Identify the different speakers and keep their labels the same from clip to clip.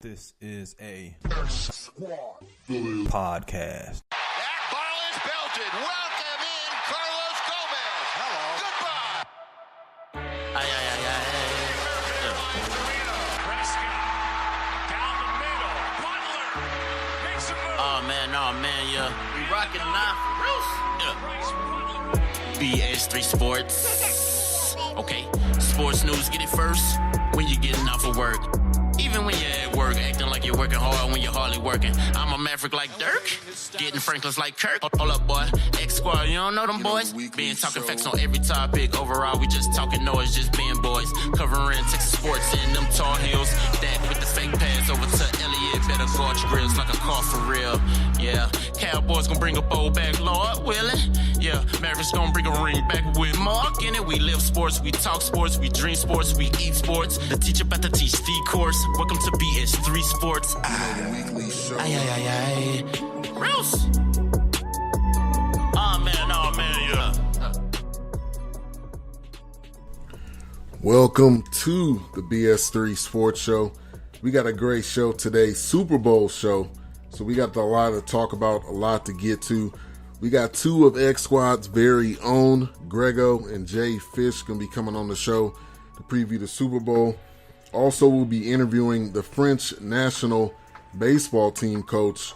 Speaker 1: This is a podcast.
Speaker 2: That ball is belted. Welcome in Carlos Gomez. Hello. Goodbye.
Speaker 3: Oh man, yeah. We rockin' now for real. Yeah. BS3 Sports. Okay, sports news, get it first when you're getting off of work. Even when you're at work, acting like you're working hard when you're hardly working. I'm a maverick like Dirk, getting Franklin's like Kirk. Hold up, boy. X-Squad, you don't know them boys? Being talking facts on every topic. Overall, we just talking noise, just being boys. Covering Texas sports in them tall heels. That with the fake pass over to Elliott. Better guard your grills like a car for real. Yeah, Cowboys gonna bring a bowl back, Lord willing. Yeah, Mavericks gonna bring a ring back with Mark in it. We live sports, we talk sports, we dream sports, we eat sports. The teacher about to teach the course. Welcome to BS3 Sports. Gross. Oh man, yeah.
Speaker 4: Welcome to the BS3 Sports Show. We got a great show today, Super Bowl show. So we got a lot to talk about, a lot to get to. We got two of X Squad's very own, Greggo and Jay Fish, going to be coming on the show to preview the Super Bowl. Also, we'll be interviewing the French national baseball team coach,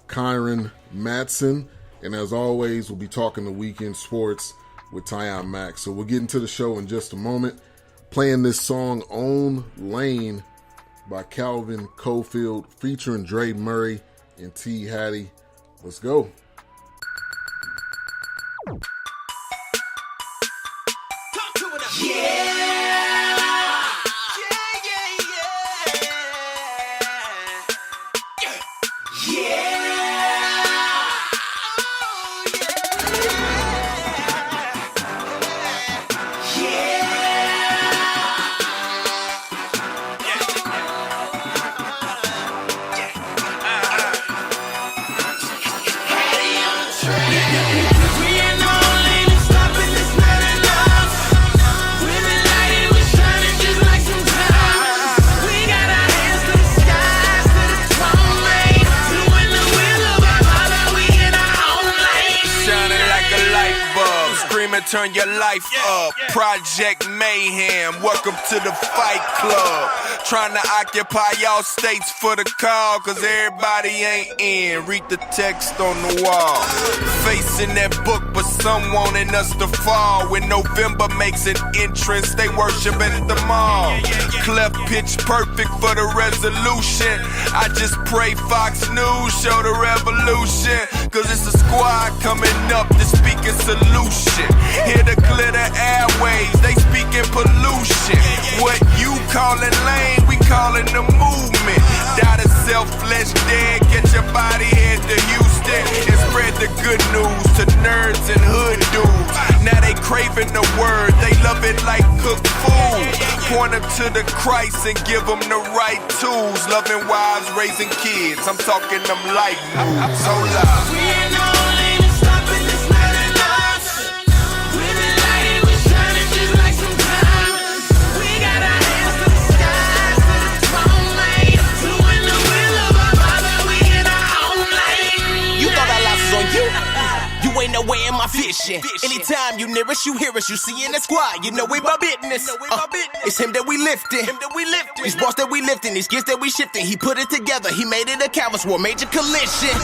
Speaker 4: Kieran Mattison. And as always, we'll be talking the weekend sports with Tyjun Mack. So we'll get into the show in just a moment. Playing this song, Own Lane, by Calvin Cofield, featuring Dre Murray and T. Hattie. Let's go.
Speaker 5: Turn your life up. Project Mayhem. Welcome to the Fight Club. Trying to occupy y'all states for the call, cause everybody ain't in. Read the text on the wall. Facing that book, but some wanting us to fall. When November makes an entrance, they worship at the mall. Cleft pitch perfect for the resolution. I just pray Fox News show the revolution, cause it's a squad coming up to speak a solution. Here to clear the airways, they speaking pollution. What you callin' lane, we callin' the movement. Die to self, flesh dead, get your body head to Houston and spread the good news to nerds and hood dudes. Now they craving the word, they love it like cooked food. Point them to the Christ and give them the right tools. Loving wives, raising kids, I'm talking them life moves. So loud.
Speaker 6: We ain't no lane stopping this night and us. We been lighting, we shining just like some diamonds. We got our hands to the skies, to the throne lane. Doing the will of our Father, we in our own lane.
Speaker 7: You thought I lost is on you? You ain't nowhere in my vision. Anytime you near us, you hear us. You see in the squad, you know we my business. It's him that we lifting. These balls that we lifting, these gifts that we shifting. He put it together, he made it a canvas war, major collision.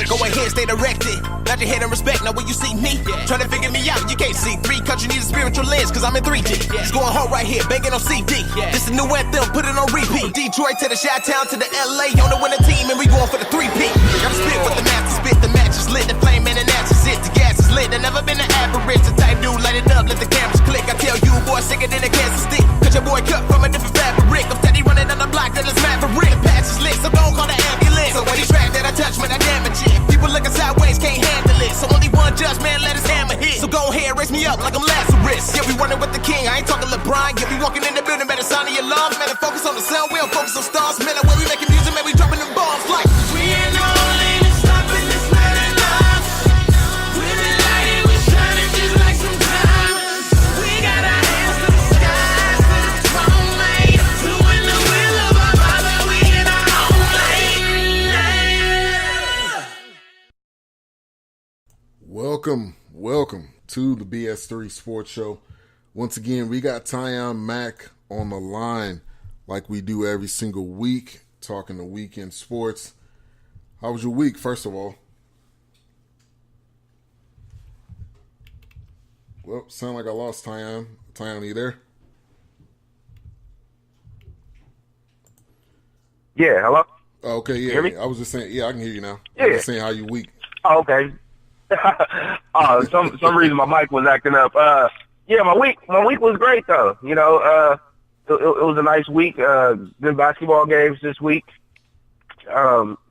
Speaker 7: Go ahead, stay directed. Nod your head and respect. Now when you see me, trying to figure me out, you can't see. 3 country need a spiritual lens, cause I'm in 3D. It's going hard right here, banging on CD. This the new anthem, put it on repeat. Detroit to the Chi-Town to the LA, on the winning team, and we going for the 3-peat. Gotta spit with the master spit, the match is lit, the flame and the natural sit, the gas is lit. I never been an average, the type dude, light it up, let the cameras click. I tell you, boy, sicker than a cancer stick. Cause your boy cut from a different fabric. I'm steady running down the block, that is maverick. The patch is lit, so don't call the ambulance. So any track that I touch, man, I damage it. People looking sideways, can't handle it. So only one judge, man, let his hammer hit. So go ahead, raise me up like I'm Lazarus. Yeah, we running with the king, I ain't talking LeBron. Yeah, we walking in the building, better sign of your lungs. Man, focus on the sound, we don't focus on stars. Man, the way we making music, man, we dropping them bombs like
Speaker 6: We ain't no lane stopping this night and us. We been lighting, we shining just like some diamonds. We got our hands to the skies, to the throne lane. Doing the will of our Father,
Speaker 4: Welcome to the BS3 Sports Show. Once again, we got Tyjun Mack on the line like we do every single week, talking the weekend sports. How was your week, first of all? Well, sound like I lost Tyjun. Tyjun, are you there?
Speaker 8: Yeah, hello?
Speaker 4: Oh, okay, yeah.
Speaker 8: Hear me?
Speaker 4: I was just saying, yeah, I can hear you now.
Speaker 8: Yeah.
Speaker 4: I was just saying how your week.
Speaker 8: Oh, okay. Some reason my mic was acting up. Yeah, my week was great though. You know, it was a nice week. Good basketball games this week.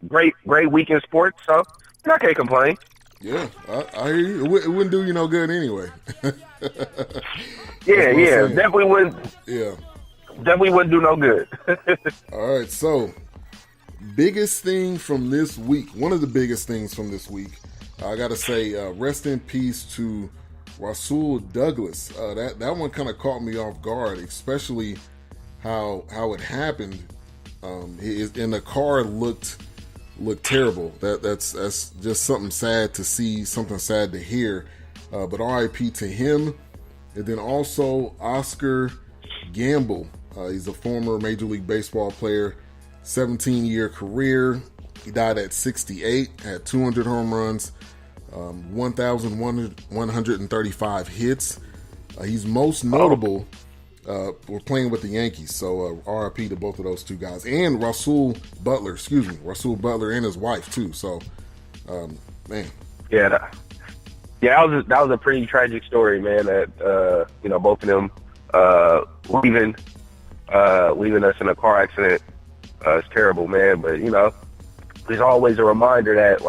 Speaker 8: Great week in sports. So I can't complain.
Speaker 4: Yeah, I hear you. It wouldn't do you no good anyway.
Speaker 8: Yeah, definitely wouldn't.
Speaker 4: Yeah,
Speaker 8: definitely wouldn't do no good.
Speaker 4: All right, so biggest thing from this week. One of the biggest things from this week. I gotta say, rest in peace to Rasul Douglas. That one kind of caught me off guard, especially how it happened. And the car looked terrible. That's just something sad to see, something sad to hear. But RIP to him. And then also Oscar Gamble. He's a former Major League Baseball player, 17-year career. He died at 68, had 200 home runs, 1,135 hits. He's most notable for playing with the Yankees. So RIP to both of those two guys. And Rasul Butler and his wife too. So, man.
Speaker 8: Yeah, that was a pretty tragic story, man. That both of them leaving us in a car accident. It's terrible, man. But there's always a reminder that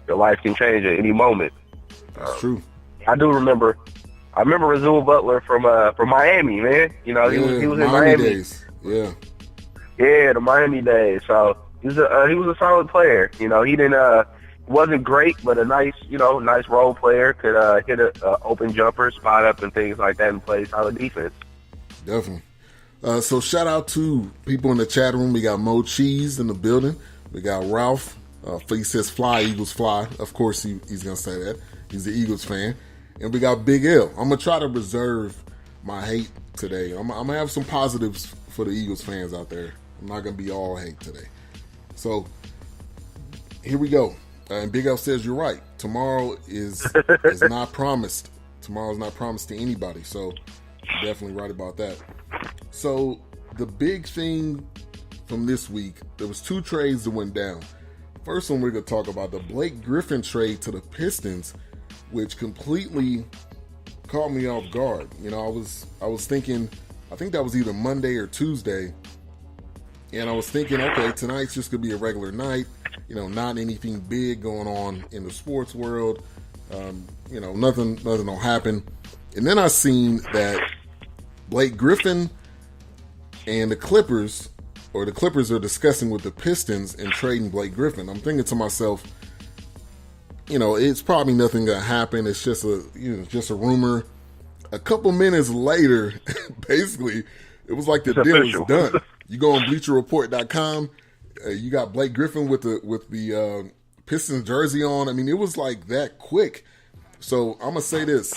Speaker 8: your life can change at any moment.
Speaker 4: That's true.
Speaker 8: I remember Rasul Butler from Miami, man. He was in Miami
Speaker 4: days. Yeah,
Speaker 8: the Miami days. So he was a solid player. He wasn't great, but a nice role player. Could hit a open jumper, spot up, and things like that, and play solid defense.
Speaker 4: Definitely. So shout out to people in the chat room. We got Mo Cheese in the building. We got Ralph. He says fly, Eagles fly. Of course he's going to say that. He's an Eagles fan. And we got Big L. I'm going to try to reserve my hate today. I'm going to have some positives for the Eagles fans out there. I'm not going to be all hate today. So here we go. And Big L says you're right. Tomorrow is not promised. Tomorrow's not promised to anybody. So you're definitely right about that. So the big thing from this week, there was two trades that went down. First one we're going to talk about, the Blake Griffin trade to the Pistons, which completely caught me off guard. I was thinking, I think that was either Monday or Tuesday, and I was thinking, okay, tonight's just going to be a regular night, not anything big going on in the sports world, nothing will happen. And then I seen that Blake Griffin and the Clippers are discussing with the Pistons and trading Blake Griffin. I'm thinking to myself, it's probably nothing gonna happen. It's just a rumor. A couple minutes later, basically, it was like the deal is done. You go on BleacherReport.com, you got Blake Griffin with the Pistons jersey on. I mean, it was like that quick. So I'm gonna say this: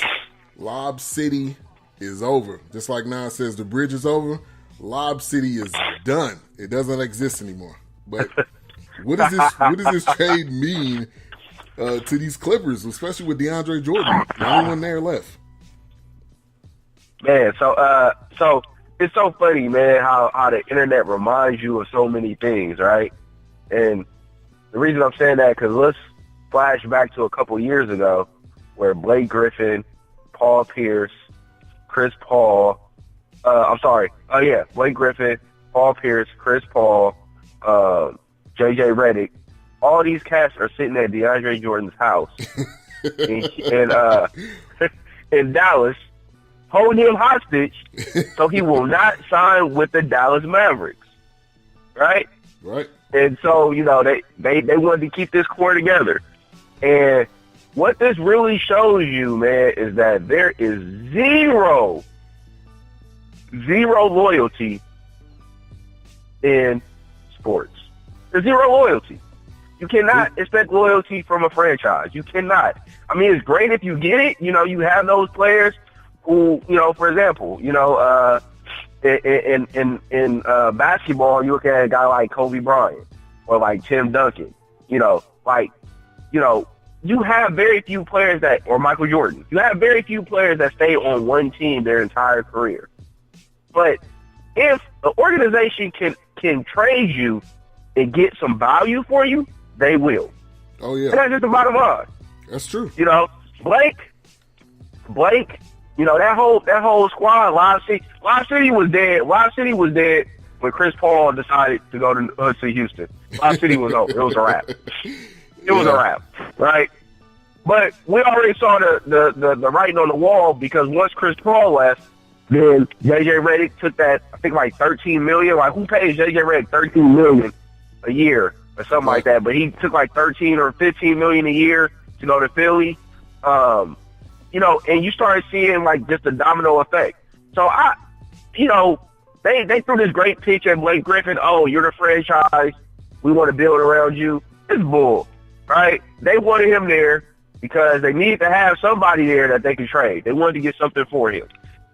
Speaker 4: Lob City is over. Just like Nas says, the bridge is over. Lob City is done. It doesn't exist anymore. But what does this trade mean to these Clippers, especially with DeAndre Jordan, the only one there left?
Speaker 8: Man, so it's so funny, man, how the internet reminds you of so many things, right? And the reason I'm saying that, because let's flash back to a couple years ago where Blake Griffin, Paul Pierce, Chris Paul, Blake Griffin, Paul Pierce, Chris Paul, JJ Redick, all these cats are sitting at DeAndre Jordan's house in Dallas, holding him hostage so he will not sign with the Dallas Mavericks. Right?
Speaker 4: Right.
Speaker 8: And so, they wanted to keep this core together. And what this really shows you, man, is that there is zero loyalty in sports. There's zero loyalty. You cannot expect loyalty from a franchise. You cannot. I mean, it's great if you get it. You know, you have those players who, you know, for example, you know, in basketball, you look at a guy like Kobe Bryant or like Tim Duncan. You know, like, you know, you have very few players that, or Michael Jordan. You have very few players that stay on one team their entire career. But if the organization can trade you and get some value for you, they will.
Speaker 4: Oh yeah,
Speaker 8: and that's just the bottom line.
Speaker 4: That's true.
Speaker 8: You know, Blake. You know, that whole squad. Live City was dead. Live City was dead when Chris Paul decided to go to Houston. Live City was over. It was a wrap. It was a wrap, right? But we already saw the writing on the wall, because once Chris Paul left, then JJ Redick took that, I think, like $13 million. Like, who pays JJ Redick $13 million a year or something like that? But he took like $13 or $15 million a year to go to Philly. You know, and you started seeing like just a domino effect. So you know, they threw this great pitch at Blake Griffin. Oh, you're the franchise. We want to build around you. It's bull, right? They wanted him there because they needed to have somebody there that they could trade. They wanted to get something for him.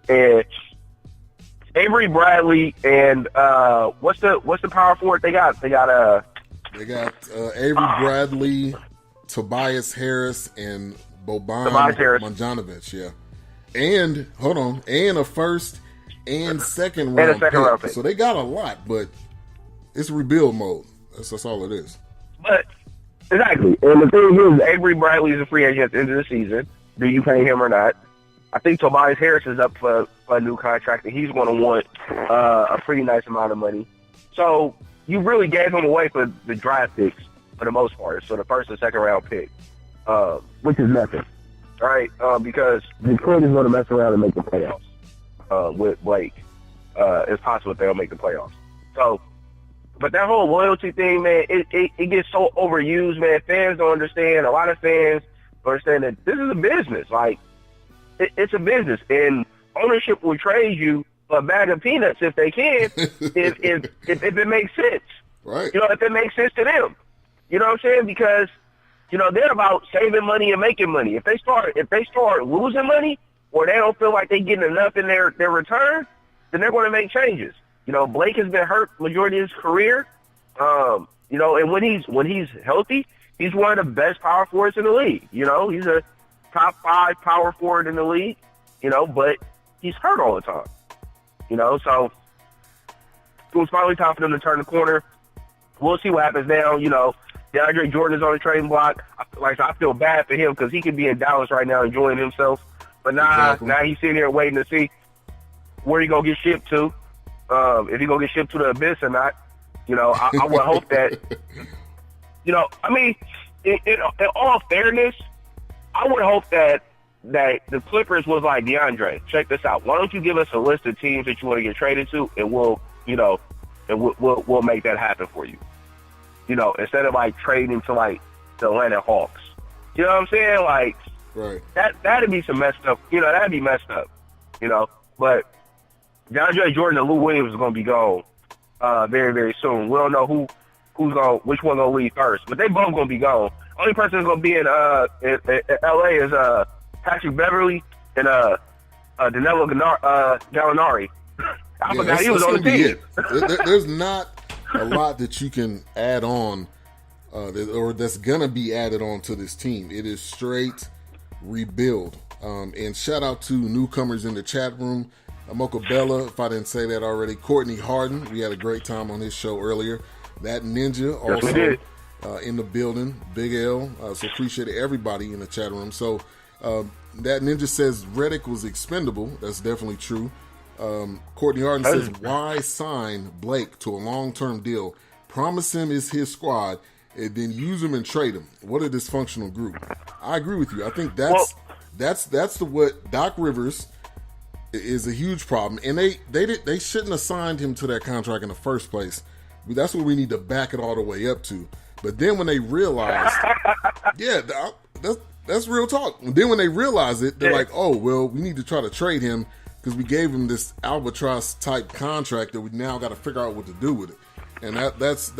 Speaker 8: And Avery Bradley and what's the power forward they got? They got
Speaker 4: Avery Bradley, Tobias Harris, and Boban Marjanovic, yeah. And hold on, and a first and second round pick. So they got a lot, but it's rebuild mode. That's all it is.
Speaker 8: But exactly. And the thing is, Avery Bradley is a free agent at the end of the season. Do you pay him or not? I think Tobias Harris is up for a new contract, and he's going to want a pretty nice amount of money. So you really gave him away for the draft picks for the most part. So the first and second round pick, which is nothing, right? Because Detroit is going to mess around and make the playoffs with Blake. It's possible they'll make the playoffs. So, but that whole loyalty thing, man, it gets so overused, man. Fans don't understand. A lot of fans don't understand that this is a business. Like, it's a business, and ownership will trade you a bag of peanuts if they can, if it makes sense.
Speaker 4: Right.
Speaker 8: You know, if it makes sense to them. You know what I'm saying? Because, you know, they're about saving money and making money. If they start losing money, or they don't feel like they're getting enough in their return, then they're going to make changes. You know, Blake has been hurt majority of his career. You know, and when he's healthy, he's one of the best power forwards in the league. You know, he's a top 5 power forward in the league. You know, but he's hurt all the time. You know, so it was finally time for them to turn the corner. We'll see what happens now. You know, DeAndre Jordan is on the trading block. I feel bad for him because he could be in Dallas right now enjoying himself. But now he's sitting here waiting to see where he going to get shipped to. If he going to get shipped to the abyss or not. You know, I would hope that, you know, I mean, in all fairness, I would hope that the Clippers was like, DeAndre, check this out. Why don't you give us a list of teams that you want to get traded to, and we'll make that happen for you. You know, instead of like trading to like the Atlanta Hawks. You know what I'm saying? Like,
Speaker 4: right.
Speaker 8: That'd be some messed up. You know, that'd be messed up. You know, but DeAndre Jordan and Lou Williams is going to be gone very, very soon. We don't know which one going to leave first, but they both going to be gone. Only person that's going to be in LA is Patrick Beverly and Danilo Gallinari. I forgot he was on the team.
Speaker 4: There's not a lot that you can add on, or that's gonna be added on to this team. It is straight rebuild. And shout out to newcomers in the chat room. Mocha Bella, if I didn't say that already. Courtney Harden, we had a great time on his show earlier. That Ninja also in the building. Big L. So appreciate everybody in the chat room. So that Ninja says Redick was expendable. That's definitely true. Courtney Harden says, why sign Blake to a long-term deal? Promise him is his squad, and then use him and trade him. What a dysfunctional group. I agree with you. I think that's what Doc Rivers is a huge problem, and they shouldn't have signed him to that contract in the first place. That's what we need to back it all the way up to. But then when they realized, that's real talk. And then when they realize it, they're like, oh, well, we need to try to trade him because we gave him this albatross type contract that we now got to figure out what to do with it. And that's